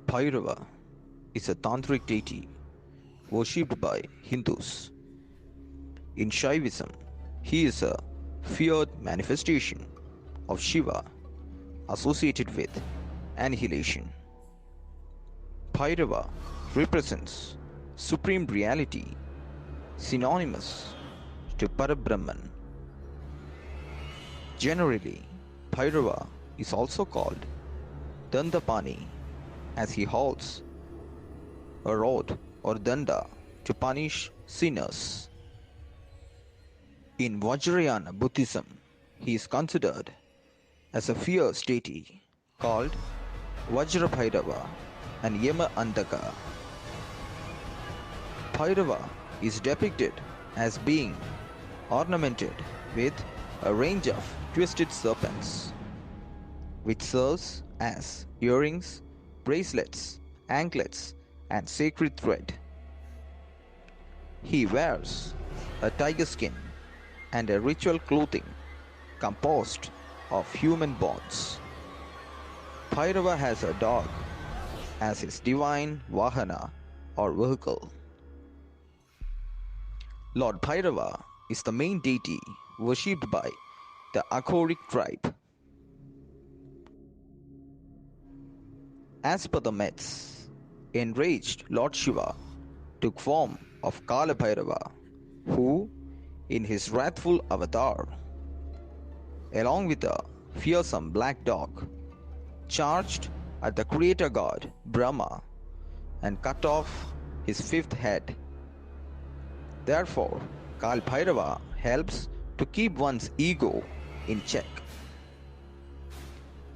Bhairava is a Tantric deity worshipped by Hindus. In Shaivism, he is a feared manifestation of Shiva associated with annihilation. Bhairava represents supreme reality, synonymous to Para Brahman. Generally, Bhairava is also called Dandapani as he holds a rod or danda to punish sinners. In Vajrayana Buddhism, he is considered as a fierce deity called Vajrabhairava and Yamantaka. Bhairava is depicted as being ornamented with a range of twisted serpents, which serves as earrings, bracelets, anklets, and sacred thread. He wears a tiger skin and a ritual clothing composed of human bones. Bhairava has a dog as his divine vahana or vehicle. Lord Bhairava is the main deity worshipped by the Aghoric tribe. As per the myths, Enraged Lord Shiva took form of Kaal Bhairava, who, in his wrathful avatar, along with a fearsome black dog, charged at the creator god Brahma and cut off his fifth head. Therefore, Kaal Bhairava helps to keep one's ego in check.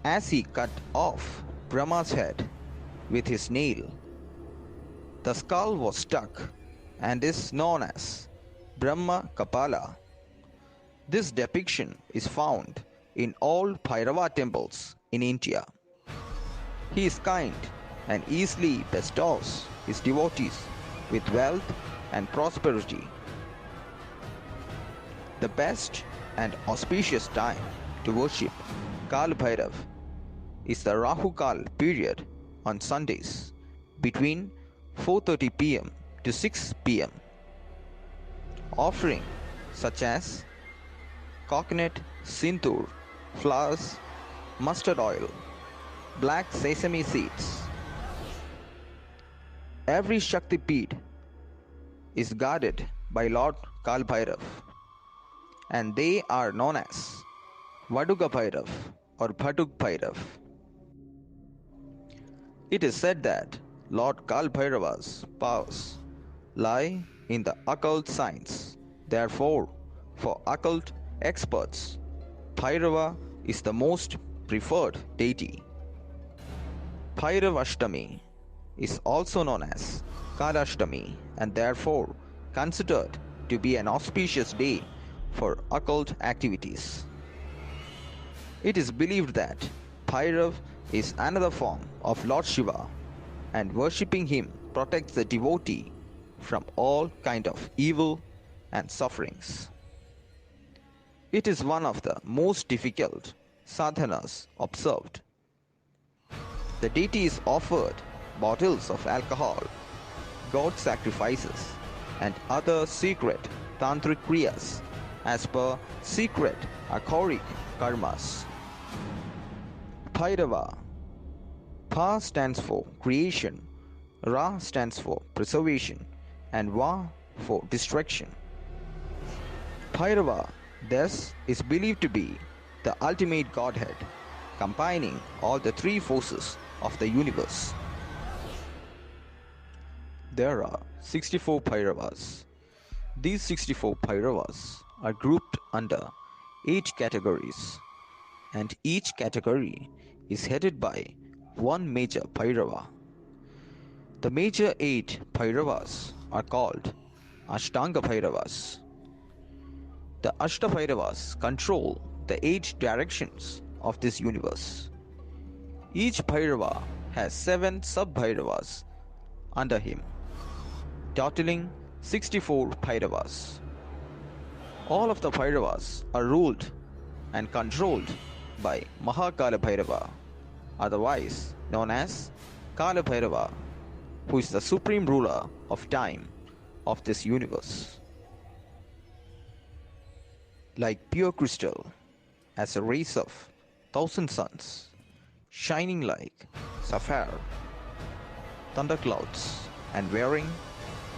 As he cut off Brahma's head with his nail, the skull was stuck and is known as Brahma Kapala. This depiction is found in all Bhairava temples in India. He is kind and easily bestows his devotees with wealth and prosperity. The best and auspicious time to worship Kaal Bhairav is the Rahu Kal period on Sundays between 4:30 p.m. to 6 p.m. Offering such as coconut, sintur, flowers, mustard oil, black sesame seeds. Every Shakti Peeth is guarded by Lord Kaal Bhairav, and they are known as Vaduga Bhairav or Bhatug Bhairav. It is said that Lord Kaal Bhairava's powers lie in the occult science. Therefore, for occult experts, Bhairava is the most preferred deity. Bhairavashtami is also known as Kalashtami and therefore considered to be an auspicious day for occult activities. It is believed that Bhairav is another form of Lord Shiva, and worshipping him protects the devotee from all kind of evil and sufferings. It is one of the most difficult sadhanas observed. The deity is offered bottles of alcohol, goat sacrifices, and other secret tantric kriyas as per secret Aghoric karmas. Bhairava. Pa stands for creation, Ra stands for preservation, and Va for destruction. Bhairava thus is believed to be the ultimate godhead, combining all the three forces of the universe. There are 64 Bhairavas. These 64 Bhairavas are grouped under 8 categories, and each category is headed by one major Bhairava. The major 8 Bhairavas are called Ashtanga Bhairavas. The Ashtabhairavas control the 8 directions of this universe. Each Bhairava has 7 sub-Bhairavas under him, totaling 64 Bhairavas. All of the Bhairavas are ruled and controlled by Mahakala Bhairava, otherwise known as Kaal Bhairava, who is the supreme ruler of time of this universe. Like pure crystal, as a rays of thousand suns, shining like sapphire, thunderclouds, and wearing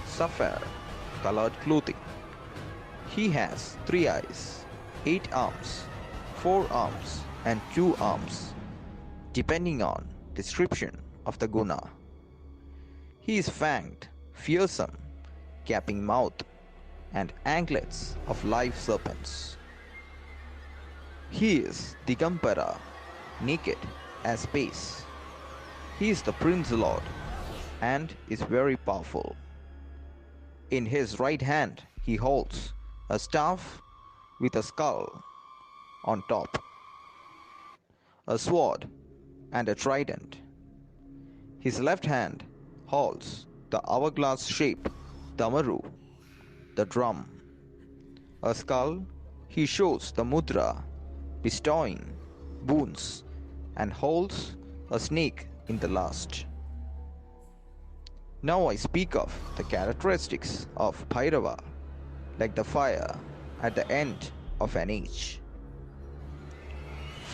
sapphire-colored clothing. He has 3 eyes, 8 arms, 4 arms, and 2 arms, depending on description of the guna. He is fanged, fearsome, gaping mouth, and anklets of live serpents. He is Digambara, naked as space. He is the Prince Lord and is very powerful. In his right hand he holds a staff with a skull on top, a sword and a trident. His left hand holds the hourglass-shaped damaru, the drum. A skull, he shows the mudra, bestowing boons, and holds a snake in the last. Now I speak of the characteristics of Bhairava, like the fire at the end of an age.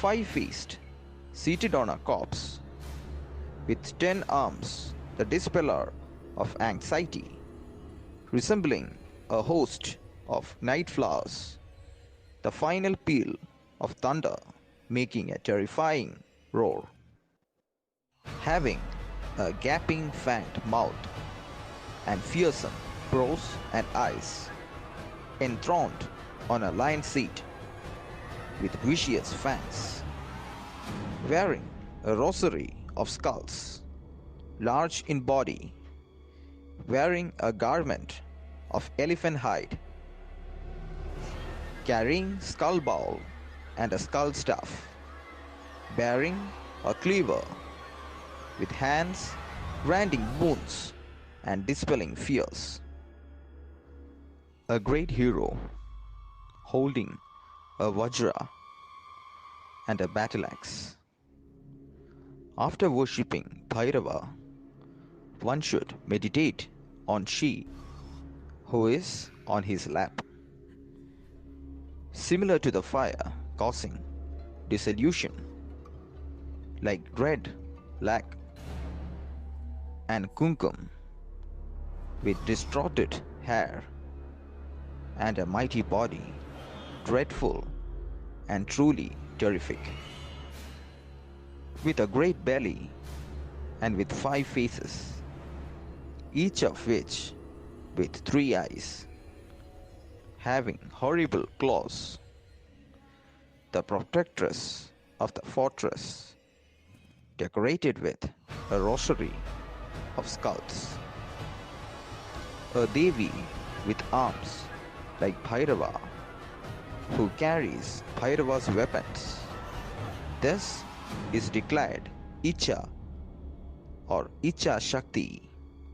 5-faced, seated on a corpse, with 10 arms, the dispeller of anxiety, resembling a host of night flowers, the final peal of thunder making a terrifying roar, having a gaping fanged mouth and fearsome brows and eyes, enthroned on a lion seat with vicious fangs, wearing a rosary of skulls, large in body, wearing a garment of elephant hide, carrying skull bowl and a skull staff, bearing a cleaver, with hands granting boons and dispelling fears. A great hero, holding a vajra and a battle axe. After worshipping Bhairava, one should meditate on she who is on his lap. Similar to the fire causing dissolution, like red, black, and kumkum, with distorted hair and a mighty body, dreadful and truly terrific, with a great belly and with 5 faces, each of which with 3 eyes, having horrible claws, the protectress of the fortress, decorated with a rosary of skulls, a Devi with arms like Bhairava, who carries Bhairava's weapons. This is declared Icha or Icha Shakti,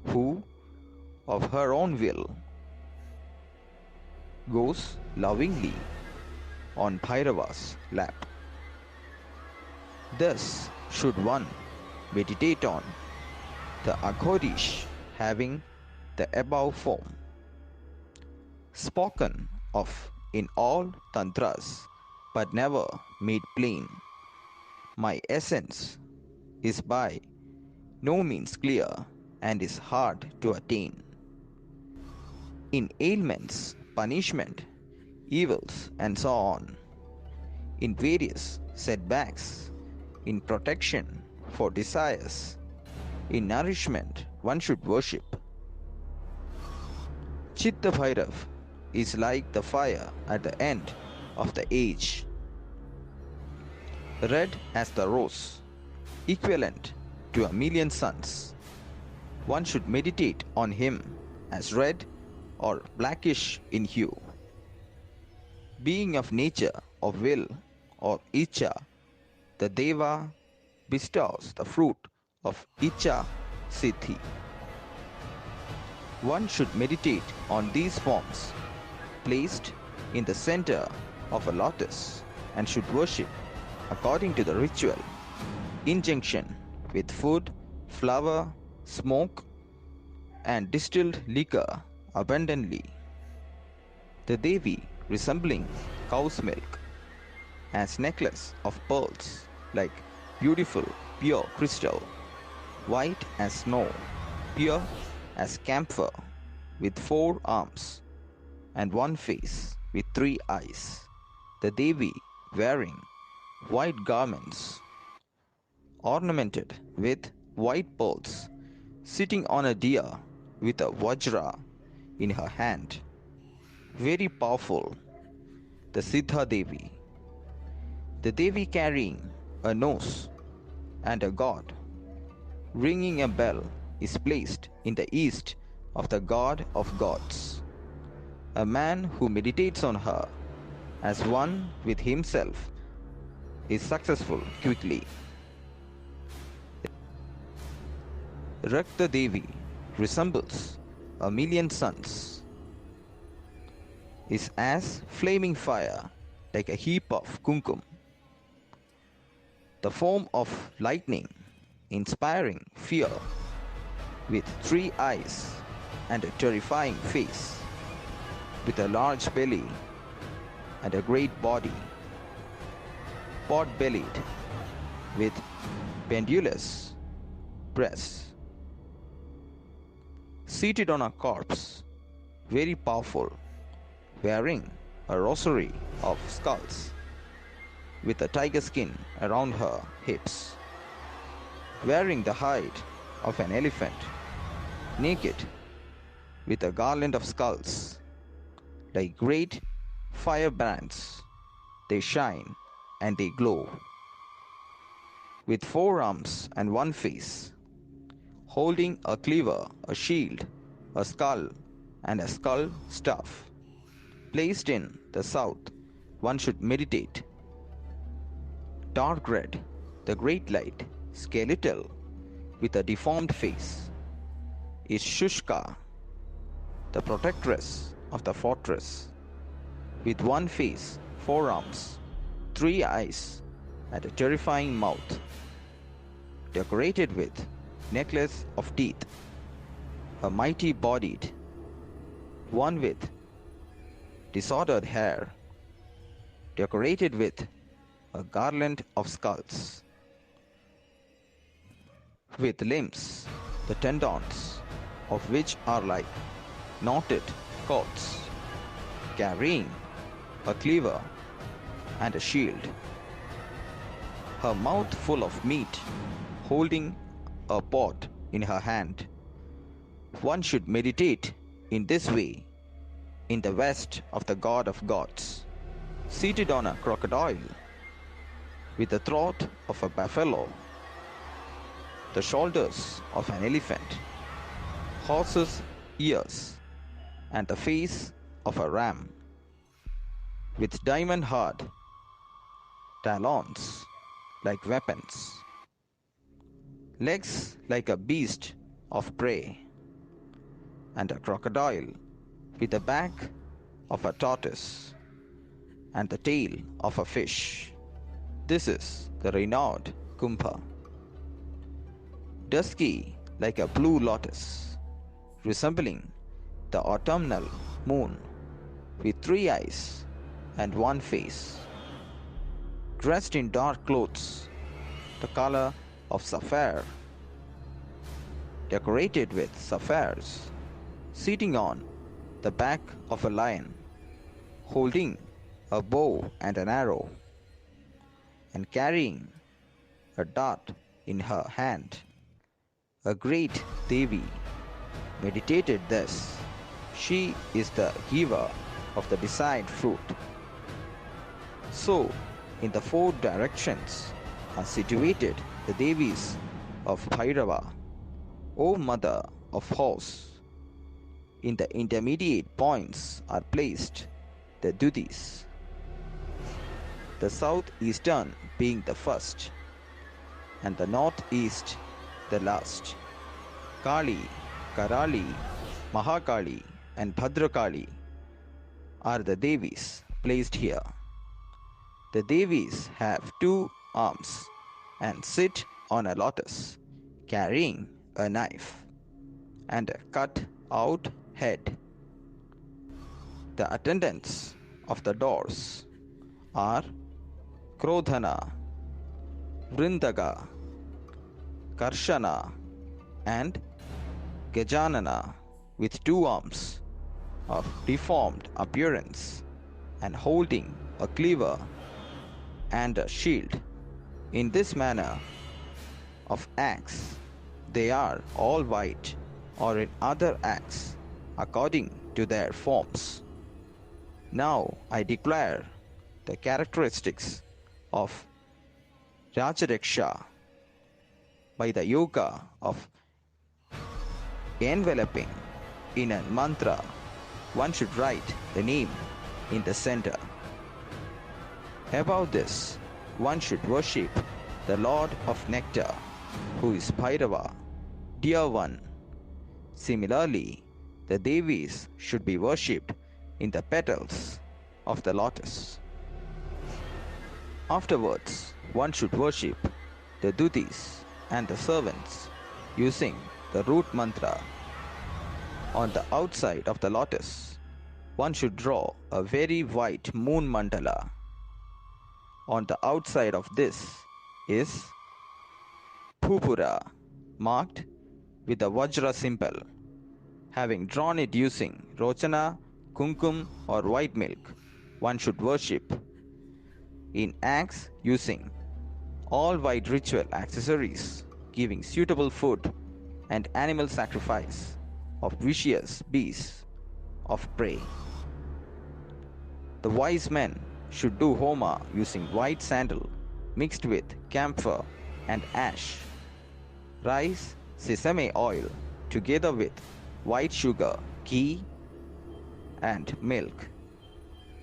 who, of her own will, goes lovingly on Bhairava's lap. Thus should one meditate on the Aghorish having the above form, spoken of in all Tantras but never made plain. My essence is by no means clear and is hard to attain. In ailments, punishment, evils, and so on, in various setbacks, in protection for desires, in nourishment, one should worship. Chitta Bhairav is like the fire at the end of the age, red as the rose, equivalent to 1,000,000 suns. One should meditate on him as red or blackish in hue. Being of nature of will or Icha, the Deva bestows the fruit of Icha Siddhi. One should meditate on these forms placed in the center of a lotus and should worship according to the ritual, injunction with food flour, smoke, and distilled liquor abundantly. The Devi resembling cow's milk, as necklace of pearls like beautiful pure crystal, white as snow, pure as camphor, with 4 arms and 1 face with 3 eyes. The Devi wearing white garments ornamented with white pearls, sitting on a deer with a Vajra in her hand. Very powerful, the Siddha Devi. The Devi carrying a nose and a god. Ringing a bell is placed in the east of the god of gods. A man who meditates on her as one with himself is successful quickly. Rakta Devi resembles a million suns, is as flaming fire like a heap of kumkum. The form of lightning, inspiring fear, with 3 eyes and a terrifying face, with a large belly and a great body, pot-bellied, with pendulous breasts, seated on a corpse, very powerful, wearing a rosary of skulls, with a tiger skin around her hips, wearing the hide of an elephant, naked, with a garland of skulls, like great firebrands. They shine and they glow, with 4 arms and 1 face, holding a cleaver, a shield, a skull, and a skull staff. Placed in the south, one should meditate. Dark red, the great light, skeletal, with a deformed face, is Shushka, the protectress of the fortress, with 1 face, 4 arms, 3 eyes, and a terrifying mouth, decorated with necklace of teeth, a mighty bodied, one with disordered hair, decorated with a garland of skulls, with limbs, the tendons of which are like knotted cords, carrying a cleaver and a shield, her mouth full of meat, holding a pot in her hand. One should meditate in this way in the west of the god of gods, seated on a crocodile, with the throat of a buffalo, the shoulders of an elephant, horse's ears, and the face of a ram, with diamond-hard talons like weapons, legs like a beast of prey, and a crocodile with the back of a tortoise and the tail of a fish. This is the renowned Kumbha. Dusky like a blue lotus, resembling the autumnal moon, with 3 eyes and 1 face, dressed in dark clothes, the color of sapphire, decorated with sapphires, sitting on the back of a lion, holding a bow and an arrow, and carrying a dart in her hand. A great Devi meditated thus. She is the giver of the desired fruit. So, in the 4 directions are situated the Devis of Bhairava, O Mother of Horse. In the intermediate points are placed the Dudis, the southeastern being the first, and the northeast the last. Kali, Karali, Mahakali, and Bhadrakali are the Devis placed here. The Devis have 2 arms and sit on a lotus, carrying a knife and a cut out head. The attendants of the doors are Krodhana, Vrindaga, Karshana, and Gajanana with 2 arms of deformed appearance and holding a cleaver and a shield. In this manner of acts, they are all white, or in other acts according to their forms. Now I declare the characteristics of Rajaraksha by the yoga of enveloping in a mantra. One should write the name in the center. Above this, one should worship the Lord of Nectar, who is Bhairava, dear one. Similarly, the Devis should be worshipped in the petals of the lotus. Afterwards, one should worship the Dutis and the servants using the root mantra. On the outside of the lotus, one should draw a very white moon mandala. On the outside of this is Pupura, marked with the Vajra symbol. Having drawn it using Rochana, Kumkum or white milk, one should worship in acts using all white ritual accessories, giving suitable food and animal sacrifice of vicious beasts of prey. The wise men should do homa using white sandal mixed with camphor and ash, rice, sesame oil together with white sugar, ghee and milk.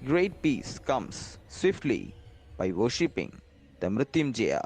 Great peace comes swiftly by worshipping the Mrityunjaya